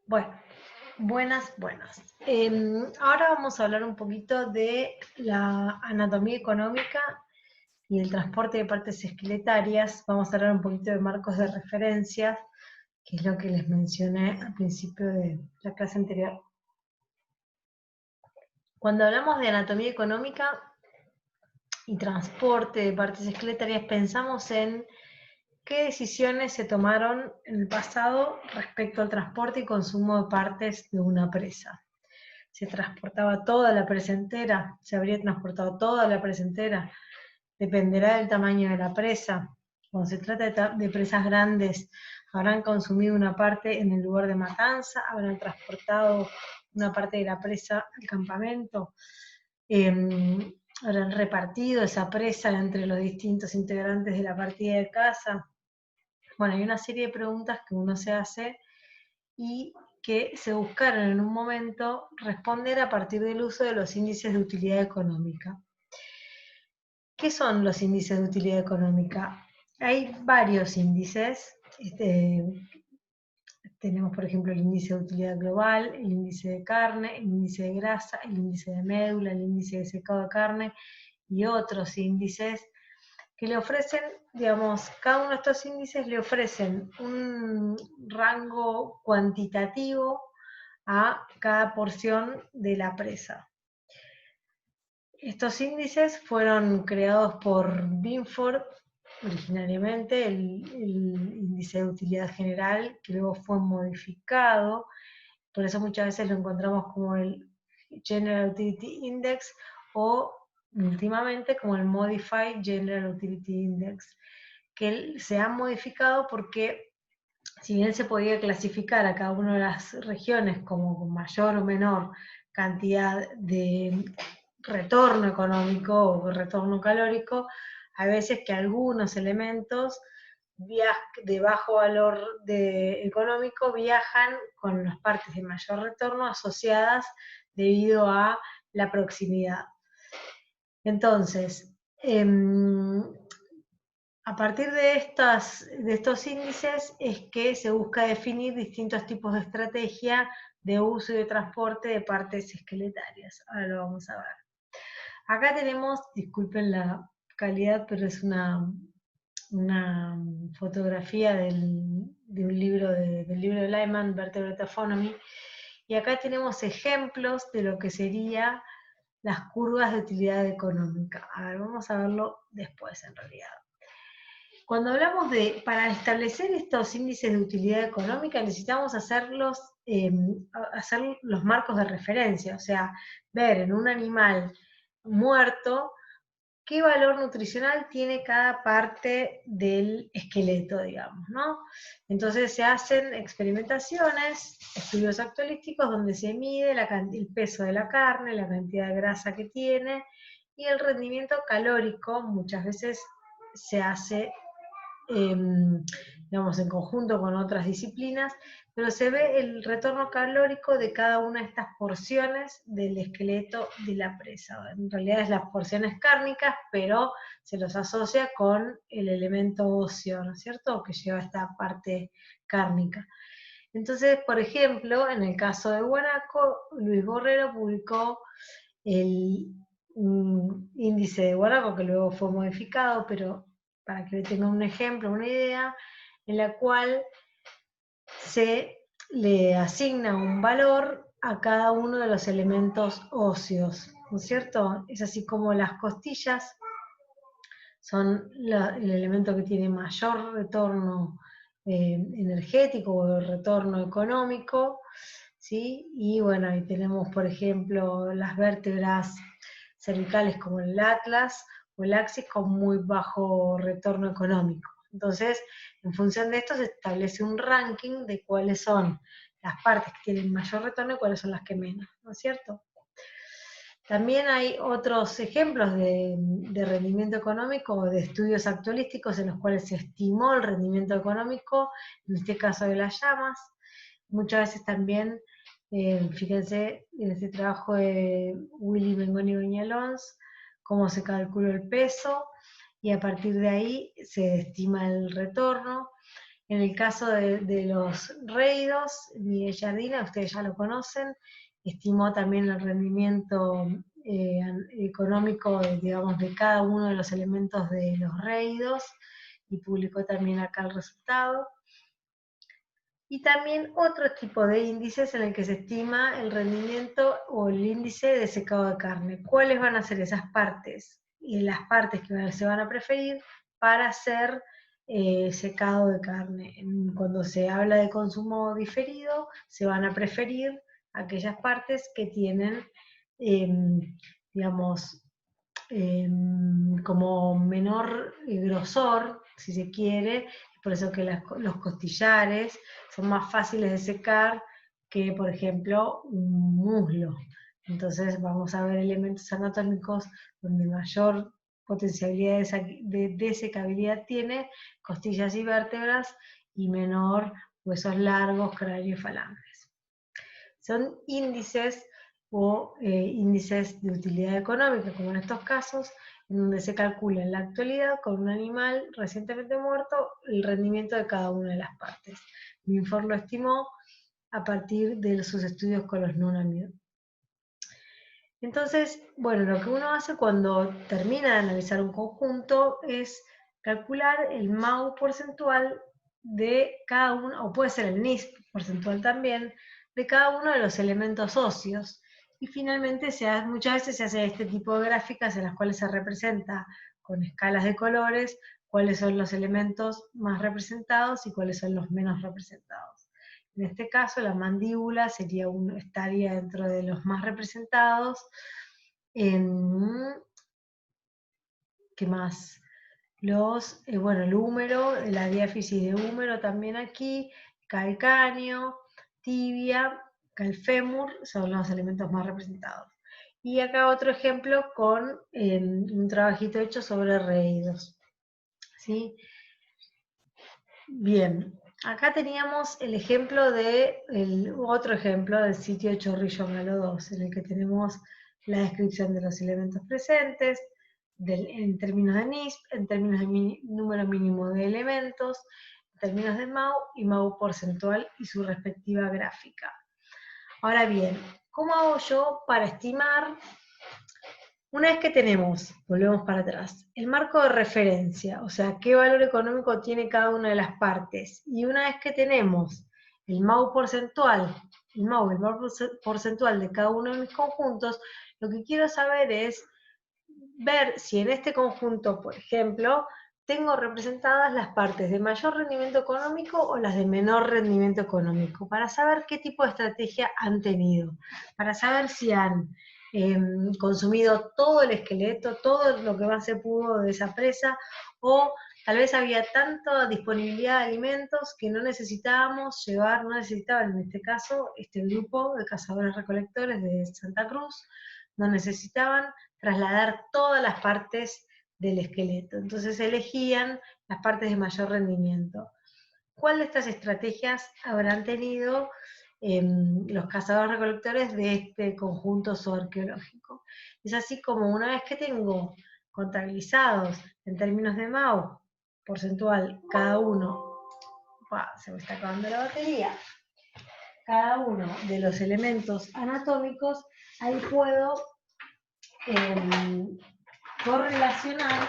Bueno, buenas. Ahora vamos a hablar un poquito de la anatomía económica y el transporte de partes esqueletarias. Vamos a hablar un poquito de marcos de referencia, que es lo que les mencioné al principio de la clase anterior. Cuando hablamos de anatomía económica y transporte de partes esqueletarias, pensamos en qué decisiones se tomaron en el pasado respecto al transporte y consumo de partes de una presa. Se transportaba toda la presa entera, se habría transportado toda la presa entera, dependerá del tamaño de la presa. Cuando se trata de presas grandes, habrán consumido una parte en el lugar de matanza, habrán transportado una parte de la presa al campamento, habrán repartido esa presa entre los distintos integrantes de la partida de caza. Bueno, hay una serie de preguntas que uno se hace y que se buscaron en un momento responder a partir del uso de los índices de utilidad económica. ¿Qué son los índices de utilidad económica? Hay varios índices. Tenemos, por ejemplo, el índice de utilidad global, el índice de carne, el índice de grasa, el índice de médula, el índice de secado de carne y otros índices que le ofrecen, digamos, cada uno de estos índices le ofrecen un rango cuantitativo a cada porción de la presa. Estos índices fueron creados por Binford originariamente, el índice de utilidad general, que luego fue modificado, por eso muchas veces lo encontramos como el General Utility Index o últimamente como el Modified General Utility Index, que se han modificado porque si bien se podía clasificar a cada una de las regiones como con mayor o menor cantidad de retorno económico o retorno calórico, hay veces que algunos elementos de bajo valor económico viajan con las partes de mayor retorno asociadas debido a la proximidad. Entonces, a partir de estos índices es que se busca definir distintos tipos de estrategia de uso y de transporte de partes esqueletarias. Ahora lo vamos a ver. Acá tenemos, disculpen la calidad, pero es una fotografía de un libro del libro de Lyman, Vertebrate Autonomy, y acá tenemos ejemplos de lo que sería las curvas de utilidad económica. A ver, vamos a verlo después en realidad. Cuando hablamos para establecer estos índices de utilidad económica necesitamos hacer los marcos de referencia, o sea, ver en un animal muerto qué valor nutricional tiene cada parte del esqueleto, digamos, ¿no? Entonces se hacen experimentaciones, estudios actualísticos donde se mide el peso de la carne, la cantidad de grasa que tiene y el rendimiento calórico. Muchas veces se hace digamos, en conjunto con otras disciplinas, pero se ve el retorno calórico de cada una de estas porciones del esqueleto de la presa. En realidad es las porciones cárnicas, pero se los asocia con el elemento óseo, ¿no es cierto?, que lleva esta parte cárnica. Entonces, por ejemplo, en el caso de guanaco, Luis Borrero publicó un índice de guanaco que luego fue modificado, pero para que tengan un ejemplo, una idea, en la cual se le asigna un valor a cada uno de los elementos óseos, ¿no es cierto? Es así como las costillas son el elemento que tiene mayor retorno energético o retorno económico, ¿sí? Y bueno, ahí tenemos, por ejemplo, las vértebras cervicales como el atlas o el axis con muy bajo retorno económico. Entonces, en función de esto se establece un ranking de cuáles son las partes que tienen mayor retorno y cuáles son las que menos, ¿no es cierto? También hay otros ejemplos de rendimiento económico o de estudios actualísticos en los cuales se estimó el rendimiento económico, en este caso de las llamas. Muchas veces también, fíjense en este trabajo de Willy Mengoni Viñalons, cómo se calculó el peso y a partir de ahí se estima el retorno. En el caso de los réidos, Miguel Jardina, ustedes ya lo conocen, estimó también el rendimiento económico, digamos, de cada uno de los elementos de los réidos y publicó también acá el resultado. Y también otro tipo de índices en el que se estima el rendimiento o el índice de secado de carne. ¿Cuáles van a ser esas partes? Y las partes que se van a preferir para hacer secado de carne. Cuando se habla de consumo diferido, se van a preferir aquellas partes que tienen, digamos, como menor grosor, si se quiere, por eso que los costillares son más fáciles de secar que, por ejemplo, un muslo. Entonces vamos a ver elementos anatómicos donde mayor potencialidad de secabilidad tiene costillas y vértebras y menor huesos largos, cráneo y falanges. Son índices o índices de utilidad económica, como en estos casos, en donde se calcula en la actualidad con un animal recientemente muerto el rendimiento de cada una de las partes. Minfort lo estimó a partir de sus estudios con los Nunamiud. Entonces, bueno, lo que uno hace cuando termina de analizar un conjunto es calcular el MAU porcentual de cada uno, o puede ser el NISP porcentual también, de cada uno de los elementos óseos. Y finalmente muchas veces se hace este tipo de gráficas en las cuales se representa con escalas de colores cuáles son los elementos más representados y cuáles son los menos representados. En este caso, la mandíbula estaría dentro de los más representados. ¿Qué más? Bueno, el húmero, la diáfisis de húmero también aquí, calcáneo, tibia, calfémur, son los elementos más representados. Y acá otro ejemplo con un trabajito hecho sobre reídos. ¿Sí? Bien, acá teníamos el ejemplo otro ejemplo del sitio Chorrillo Galo 2, en el que tenemos la descripción de los elementos presentes, en términos de NISP, en términos de número mínimo de elementos, en términos de MAU y MAU porcentual y su respectiva gráfica. Ahora bien, ¿cómo hago yo para estimar? Una vez que tenemos, volvemos para atrás, el marco de referencia, o sea, qué valor económico tiene cada una de las partes, y una vez que tenemos el MAU porcentual, el MAU porcentual de cada uno de mis conjuntos, lo que quiero saber es ver si en este conjunto, por ejemplo, tengo representadas las partes de mayor rendimiento económico o las de menor rendimiento económico, para saber qué tipo de estrategia han tenido, para saber si han consumido todo el esqueleto, todo lo que más se pudo de esa presa, o tal vez había tanta disponibilidad de alimentos que no necesitábamos no necesitaban en este caso, este grupo de cazadores recolectores de Santa Cruz, no necesitaban trasladar todas las partes del esqueleto. Entonces elegían las partes de mayor rendimiento. ¿Cuál de estas estrategias habrán tenido los cazadores recolectores de este conjunto zooarqueológico? Es así como una vez que tengo contabilizados en términos de MAU porcentual cada uno, se me está acabando la batería, cada uno de los elementos anatómicos, ahí puedo correlacionar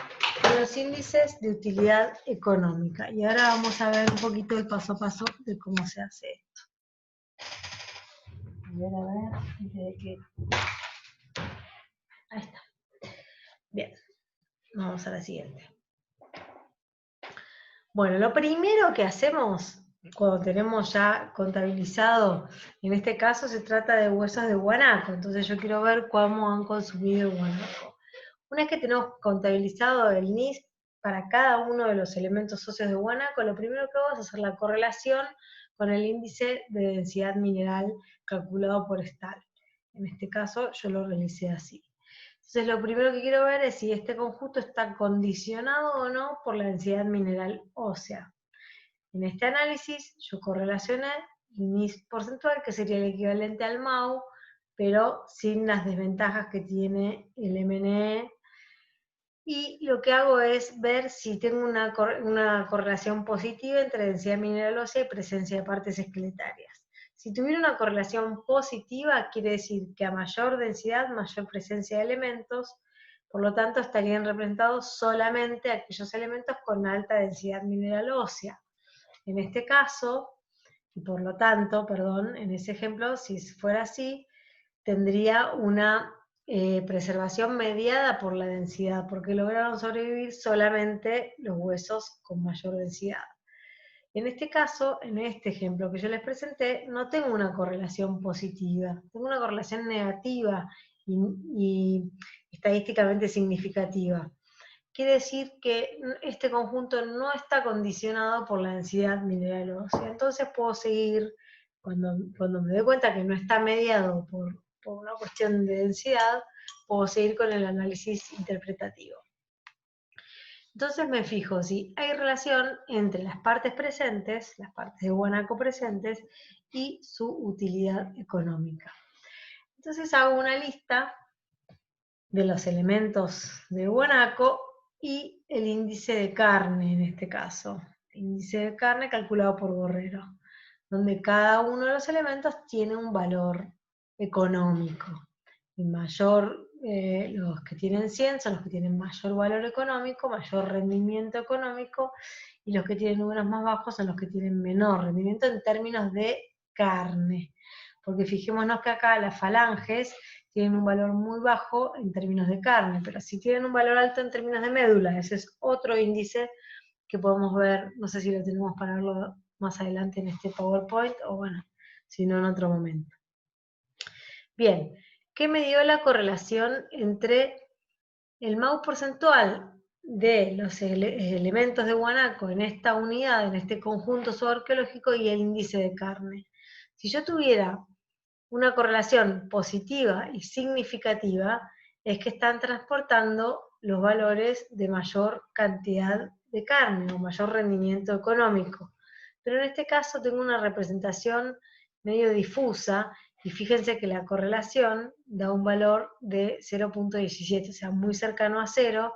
los índices de utilidad económica. Y ahora vamos a ver un poquito el paso a paso de cómo se hace esto. A ver, antes de que... Ahí está. Bien, vamos a la siguiente. Bueno, lo primero que hacemos cuando tenemos ya contabilizado, en este caso se trata de huesos de guanaco, entonces yo quiero ver cómo han consumido el guanaco. Una vez que tenemos contabilizado el NISP para cada uno de los elementos óseos de guanaco, lo primero que hago es hacer la correlación con el índice de densidad mineral calculado por Stahl. En este caso yo lo realicé así. Entonces lo primero que quiero ver es si este conjunto está condicionado o no por la densidad mineral ósea. En este análisis yo correlacioné el NISP porcentual, que sería el equivalente al MAU, pero sin las desventajas que tiene el MNE y lo que hago es ver si tengo una correlación positiva entre densidad mineral ósea y presencia de partes esqueletarias. Si tuviera una correlación positiva, quiere decir que a mayor densidad, mayor presencia de elementos, por lo tanto estarían representados solamente aquellos elementos con alta densidad mineral ósea. En este caso, y por lo tanto, perdón, en ese ejemplo, si fuera así, tendría una preservación mediada por la densidad, porque lograron sobrevivir solamente los huesos con mayor densidad. En este caso, en este ejemplo que yo les presenté, no tengo una correlación positiva, tengo una correlación negativa y estadísticamente significativa. Quiere decir que este conjunto no está condicionado por la densidad mineral ósea. Entonces puedo seguir, cuando me doy cuenta que no está mediado por una cuestión de densidad, puedo seguir con el análisis interpretativo. Entonces me fijo si hay relación entre las partes presentes, las partes de guanaco presentes, y su utilidad económica. Entonces hago una lista de los elementos de guanaco y el índice de carne en este caso. Índice de carne calculado por Borrero, donde cada uno de los elementos tiene un valor económico. Y mayor, los que tienen 100 son los que tienen mayor valor económico, mayor rendimiento económico, y los que tienen números más bajos son los que tienen menor rendimiento en términos de carne. Porque fijémonos que acá las falanges tienen un valor muy bajo en términos de carne, pero si tienen un valor alto en términos de médula, ese es otro índice que podemos ver, no sé si lo tenemos para verlo más adelante en este PowerPoint, o bueno, si no en otro momento. Bien, ¿qué me dio la correlación entre el MAU porcentual de los elementos de guanaco en esta unidad, en este conjunto zooarqueológico, y el índice de carne? Si yo tuviera una correlación positiva y significativa, es que están transportando los valores de mayor cantidad de carne o mayor rendimiento económico. Pero en este caso tengo una representación medio difusa, y fíjense que la correlación da un valor de 0.17, o sea, muy cercano a cero.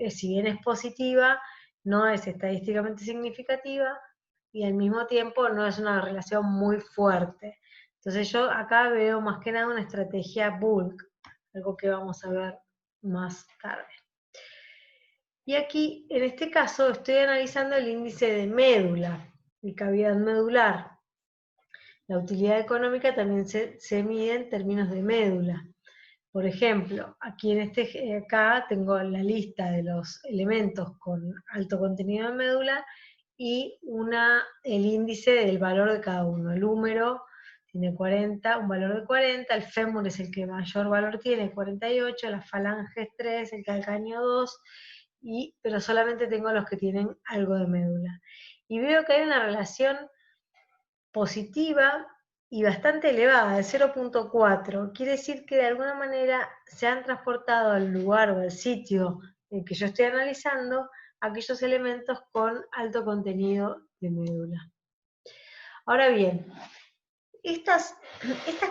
Si bien es positiva, no es estadísticamente significativa, y al mismo tiempo no es una relación muy fuerte. Entonces yo acá veo más que nada una estrategia bulk, algo que vamos a ver más tarde. Y aquí, en este caso, estoy analizando el índice de médula, de cavidad medular. La utilidad económica también se mide en términos de médula. Por ejemplo, aquí acá tengo la lista de los elementos con alto contenido de médula y el índice del valor de cada uno. El húmero tiene 40, un valor de 40, el fémur es el que mayor valor tiene, 48, las falanges 3, el calcáneo 2, pero solamente tengo los que tienen algo de médula. Y veo que hay una relación positiva y bastante elevada, de 0.4. Quiere decir que de alguna manera se han transportado al lugar o al sitio en que yo estoy analizando aquellos elementos con alto contenido de médula. Ahora bien, estas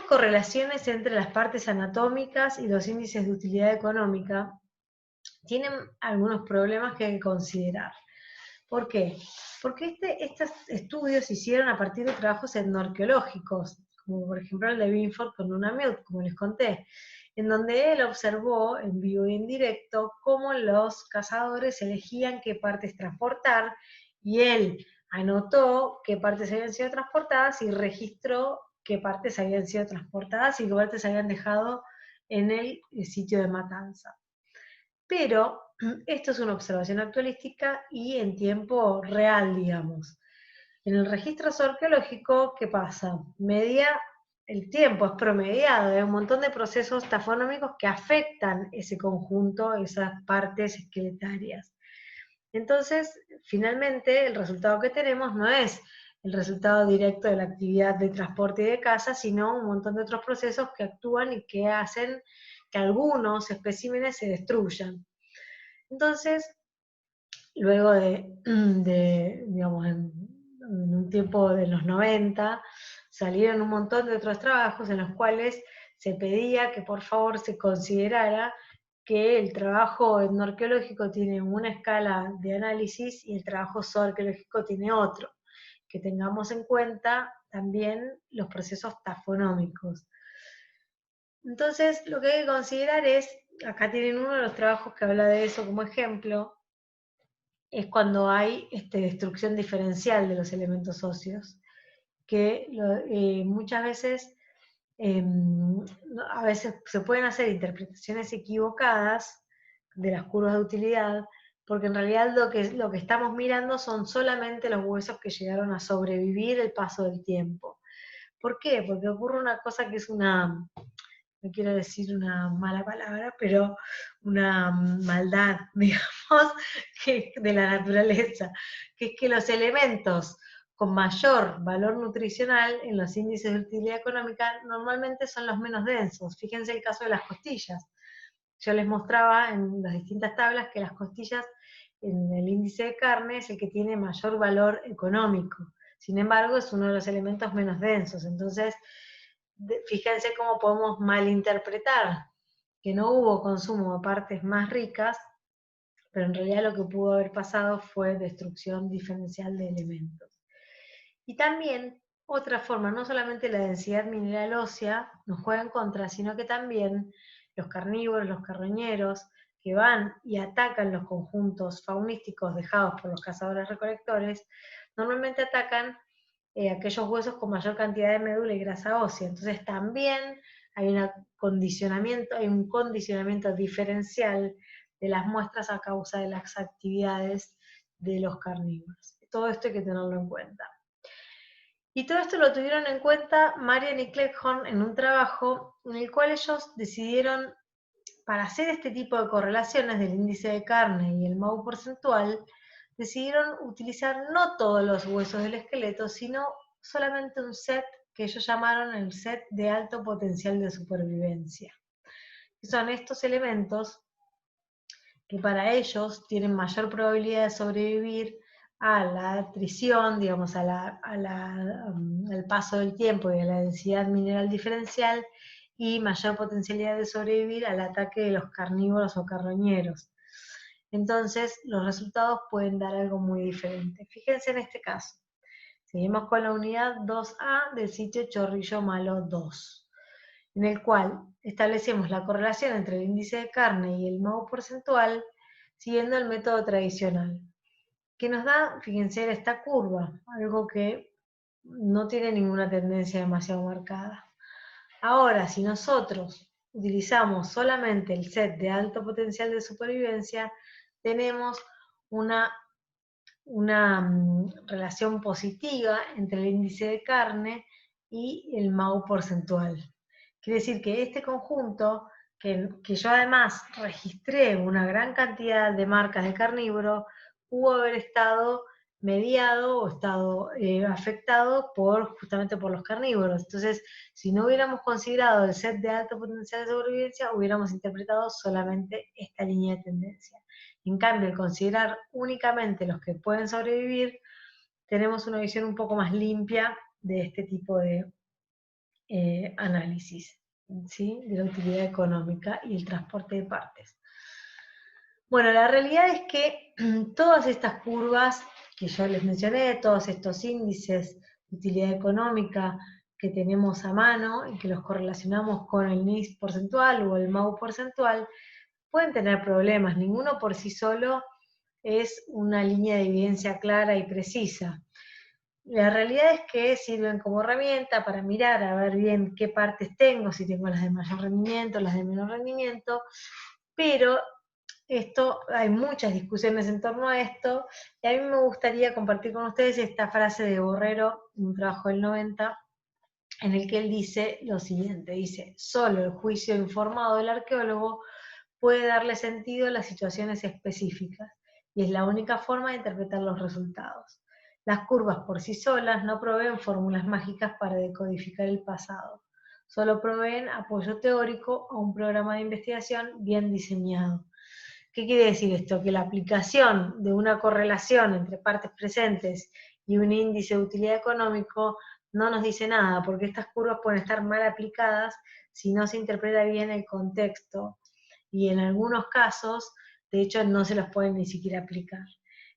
correlaciones entre las partes anatómicas y los índices de utilidad económica tienen algunos problemas que hay que considerar. ¿Por qué? Porque estos estudios se hicieron a partir de trabajos etnoarqueológicos, como por ejemplo el de Binford con Unamute, como les conté, en donde él observó en vivo y en directo cómo los cazadores elegían qué partes transportar, y él anotó qué partes habían sido transportadas y registró qué partes habían sido transportadas y qué partes habían dejado en el sitio de matanza. Pero esto es una observación actualística y en tiempo real, digamos. En el registro arqueológico, ¿qué pasa? Media el tiempo, es promediado, hay un montón de procesos tafonómicos que afectan ese conjunto, esas partes esqueletarias. Entonces, finalmente, el resultado que tenemos no es el resultado directo de la actividad de transporte y de caza, sino un montón de otros procesos que actúan y que hacen que algunos especímenes se destruyan. Entonces, luego digamos, en un tiempo de los 90, salieron un montón de otros trabajos en los cuales se pedía que por favor se considerara que el trabajo etnoarqueológico tiene una escala de análisis y el trabajo zooarqueológico tiene otro. Que tengamos en cuenta también los procesos tafonómicos. Entonces, lo que hay que considerar es, acá tienen uno de los trabajos que habla de eso como ejemplo, es cuando hay destrucción diferencial de los elementos óseos, que muchas veces, a veces se pueden hacer interpretaciones equivocadas de las curvas de utilidad, porque en realidad lo que estamos mirando son solamente los huesos que llegaron a sobrevivir el paso del tiempo. ¿Por qué? Porque ocurre una cosa que es no quiero decir una mala palabra, pero una maldad, digamos, de la naturaleza, que es que los elementos con mayor valor nutricional en los índices de utilidad económica normalmente son los menos densos. Fíjense el caso de las costillas. Yo les mostraba en las distintas tablas que las costillas en el índice de carne es el que tiene mayor valor económico. Sin embargo, es uno de los elementos menos densos. Entonces, fíjense cómo podemos malinterpretar que no hubo consumo de partes más ricas, pero en realidad lo que pudo haber pasado fue destrucción diferencial de elementos. Y también otra forma, no solamente la densidad mineral ósea nos juega en contra, sino que también los carnívoros, los carroñeros, que van y atacan los conjuntos faunísticos dejados por los cazadores-recolectores, normalmente atacan aquellos huesos con mayor cantidad de médula y grasa ósea. Entonces también hay un condicionamiento diferencial de las muestras a causa de las actividades de los carnívoros. Todo esto hay que tenerlo en cuenta. Y todo esto lo tuvieron en cuenta Marian y Cleghorn en un trabajo en el cual ellos decidieron, para hacer este tipo de correlaciones del índice de carne y el MAU porcentual, decidieron utilizar no todos los huesos del esqueleto, sino solamente un set que ellos llamaron el set de alto potencial de supervivencia. Son estos elementos que para ellos tienen mayor probabilidad de sobrevivir a la atrición, digamos, al paso del tiempo y a la densidad mineral diferencial, y mayor potencialidad de sobrevivir al ataque de los carnívoros o carroñeros. Entonces, los resultados pueden dar algo muy diferente. Fíjense en este caso. Seguimos con la unidad 2A del sitio Chorrillo Malo 2, en el cual establecemos la correlación entre el índice de carne y el MAU porcentual siguiendo el método tradicional, que nos da, fíjense, esta curva, algo que no tiene ninguna tendencia demasiado marcada. Ahora, si nosotros utilizamos solamente el set de alto potencial de supervivencia, tenemos una relación positiva entre el índice de carne y el MAU porcentual. Quiere decir que este conjunto, que yo además registré una gran cantidad de marcas de carnívoro, pudo haber estado mediado o estado afectado justamente por los carnívoros. Entonces, si no hubiéramos considerado el set de alto potencial de sobrevivencia, hubiéramos interpretado solamente esta línea de tendencia. En cambio, al considerar únicamente los que pueden sobrevivir, tenemos una visión un poco más limpia de este tipo de análisis, ¿sí? De la utilidad económica y el transporte de partes. Bueno, la realidad es que todas estas curvas que yo les mencioné, todos estos índices de utilidad económica que tenemos a mano y que los correlacionamos con el NIS porcentual o el MAU porcentual, pueden tener problemas. Ninguno por sí solo es una línea de evidencia clara y precisa. La realidad es que sirven como herramienta para mirar a ver bien qué partes tengo, si tengo las de mayor rendimiento, las de menor rendimiento, pero hay muchas discusiones en torno a esto, y a mí me gustaría compartir con ustedes esta frase de Borrero, un trabajo del 90, en el que él dice lo siguiente, dice, solo el juicio informado del arqueólogo puede darle sentido a las situaciones específicas, y es la única forma de interpretar los resultados. Las curvas por sí solas no proveen fórmulas mágicas para decodificar el pasado, solo proveen apoyo teórico a un programa de investigación bien diseñado. ¿Qué quiere decir esto? Que la aplicación de una correlación entre partes presentes y un índice de utilidad económico no nos dice nada, porque estas curvas pueden estar mal aplicadas si no se interpreta bien el contexto y en algunos casos, de hecho, no se los pueden ni siquiera aplicar.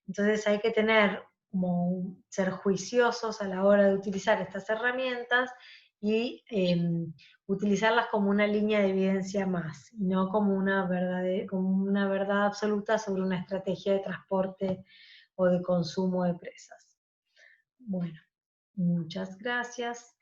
Entonces hay que tener como ser juiciosos a la hora de utilizar estas herramientas y utilizarlas como una línea de evidencia más, no como una verdad absoluta sobre una estrategia de transporte o de consumo de presas. Bueno, muchas gracias.